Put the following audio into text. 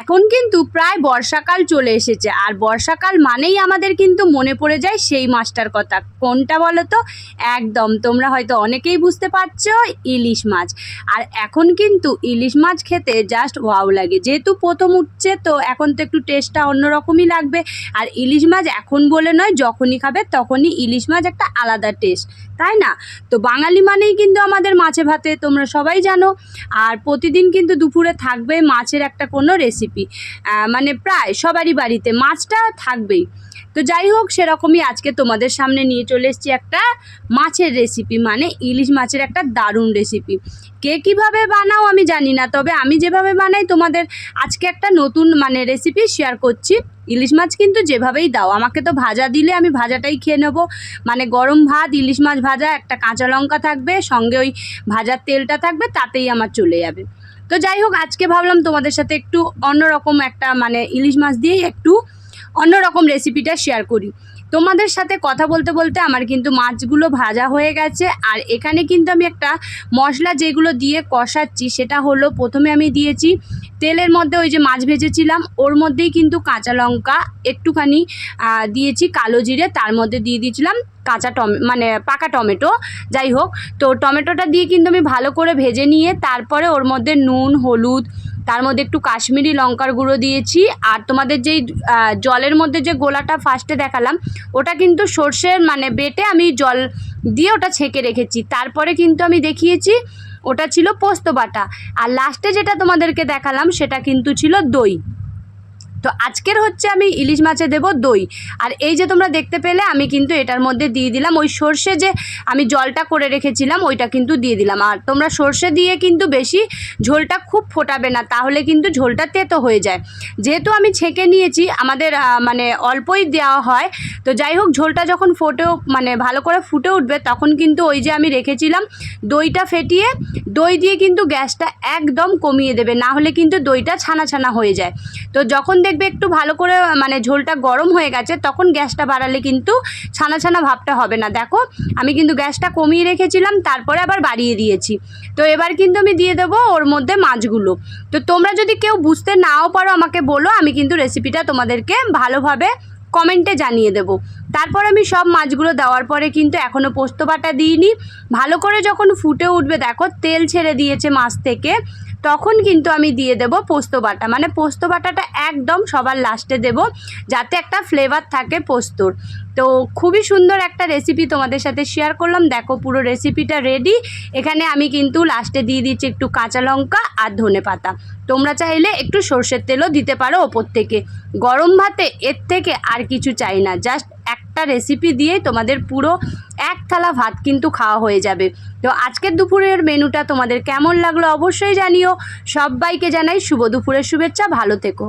এখন কিন্তু প্রায় বর্ষাকাল চলে এসেছে, আর বর্ষাকাল মানেই আমাদের কিন্তু মনে পড়ে যায় সেই মাছটার কথা। কোনটা বলো তো? একদম, তোমরা হয়তো অনেকেই বুঝতে পারছো, ইলিশ মাছ। আর এখন কিন্তু ইলিশ মাছ খেতে জাস্ট ওয়াও লাগে, যেহেতু প্রথম উঠছে তো এখন তো একটু টেস্টটা অন্যরকমই লাগবে। আর ইলিশ মাছ এখন বলে নয়, যখনই খাবে তখনই ইলিশ মাছ একটা আলাদা টেস্ট, তাই না? তো বাঙালি মানেই কিন্তু আমাদের মাছে ভাতে, তোমরা সবাই জানো। আর প্রতিদিন কিন্তু দুপুরে থাকবে মাছের একটা কোনো রেসিপি, মানে প্রায় সবারই বাড়িতে মাছটা থাকবেই। তো যাই হোক, সেরকমই আজকে তোমাদের সামনে নিয়ে চলে এসেছি একটা মাছের রেসিপি, মানে ইলিশ মাছের একটা দারুণ রেসিপি। কে কীভাবে বানাও আমি জানি না, তবে আমি যেভাবে বানাই তোমাদের আজকে একটা নতুন মানে রেসিপি শেয়ার করছি। ইলিশ মাছ কিন্তু যেভাবেই দাও, আমাকে তো ভাজা দিলে আমি ভাজাটাই খেয়ে নেবো। মানে গরম ভাত, ইলিশ মাছ ভাজা, একটা কাঁচা লঙ্কা থাকবে, সঙ্গে ওই ভাজার তেলটা থাকবে, তাতেই আমার চলে যাবে। তো যাই হোক, আজকে ভাবলাম তোমাদের সাথে একটু অন্যরকম একটা মানে ইলিশ মাছ দিয়েই একটু অন্যরকম রেসিপিটা শেয়ার করি। তোমাদের সাথে কথা বলতে বলতে আমার কিন্তু মাছগুলো ভাজা হয়ে গেছে। আর এখানে কিন্তু আমি একটা মশলা যেগুলো দিয়ে কষাচ্ছি, সেটা হলো প্রথমে আমি দিয়েছি তেলের মধ্যে ওই যে মাছ ভেজেছিলাম, ওর মধ্যেই কিন্তু কাঁচা লঙ্কা একটুখানি দিয়েছি, কালো জিরে, তার মধ্যে দিয়ে দিয়েছিলাম মানে পাকা টমেটো। যাই হোক, তো টমেটোটা দিয়ে কিন্তু আমি ভালো করে ভেজে নিয়ে তারপরে ওর মধ্যে নুন, হলুদ, তার মধ্যে একটু কাশ্মীরি লঙ্কার গুঁড়ো দিয়েছি। আর তোমাদের যেই জলের মধ্যে যে গোলাটা ফার্স্টে দেখালাম, ওটা কিন্তু সর্ষের মানে বেটে আমি জল দিয়ে ওটা ছেঁকে রেখেছি। তারপরে কিন্তু আমি দেখিয়েছি ওটা ছিল পোস্ত বাটা। আর লাস্টে যেটা তোমাদেরকে দেখালাম সেটা কিন্তু ছিল দই। তো আজকের হচ্ছে আমি ইলিশ মাছে দেব দই। আর এই যে তোমরা দেখতে পেলে আমি কিন্তু এটার মধ্যে দিয়ে দিলাম ওই সর্ষে, যে আমি জলটা করে রেখেছিলাম ওইটা কিন্তু দিয়ে দিলাম। আর তোমরা সর্ষে দিয়ে কিন্তু বেশি ঝোলটা খুব ফোটাবে না, তাহলে কিন্তু ঝোলটা তেতো হয়ে যায়। যেহেতু আমি ছেঁকে নিয়েছি, আমাদের মানে অল্পই দেওয়া হয়। তো যাই হোক, ঝোলটা যখন মানে ভালো করে ফুটে উঠবে, তখন কিন্তু ওই যে আমি রেখেছিলাম দইটা ফেটিয়ে, দই দিয়ে কিন্তু গ্যাসটা একদম কমিয়ে দেবে, না হলে কিন্তু দইটা ছানা ছানা হয়ে যায়। তো যখন দেখবে একটু ভালো করে মানে ঝোলটা গরম হয়ে গেছে, তখন গ্যাসটা বাড়ালে কিন্তু ছানা ছানা ভাবটা হবে না। দেখো, আমি কিন্তু গ্যাসটা কমিয়ে রেখেছিলাম, তারপরে আবার বাড়িয়ে দিয়েছি। তো এবার কিন্তু আমি দিয়ে দেবো ওর মধ্যে মাছগুলো। তো তোমরা যদি কেউ বুঝতে নাও পারো আমাকে বলো, আমি কিন্তু রেসিপিটা তোমাদেরকে ভালোভাবে কমেন্টে জানিয়ে দেবো। তারপর আমি সব মাছগুলো দেওয়ার পরে কিন্তু এখনও পোস্ত বাটা দিইনি। ভালো করে যখন ফুটে উঠবে, দেখো তেল ছেড়ে দিয়েছে মাছ থেকে, তখন কিন্তু আমি দিয়ে দেব পোস্ত বাটা। মানে পোস্ত বাটাটা একদম সবার লাস্টে দেব, যাতে একটা ফ্লেভার থাকে পোস্তর। তো খুবই সুন্দর একটা রেসিপি তোমাদের সাথে শেয়ার করলাম। দেখো, পুরো রেসিপিটা রেডি। এখানে আমি কিন্তু লাস্টে দিয়ে দিচ্ছি একটু কাঁচা লঙ্কা আর ধনে পাতা। তোমরা চাইলে একটু সর্ষের তেলও দিতে পারো ওপর থেকে। গরম ভাতে এর থেকে আর কিছু চাই না, জাস্ট একটা রেসিপি দিয়ে তোমাদের পুরো এক থালা ভাত কিন্তু খাওয়া হয়ে যাবে। তো আজকের দুপুরের মেনুটা তোমাদের কেমন লাগলো অবশ্যই জানিও। সবাইকে জানাই শুভ দুপুরের শুভেচ্ছা, ভালো থেকো।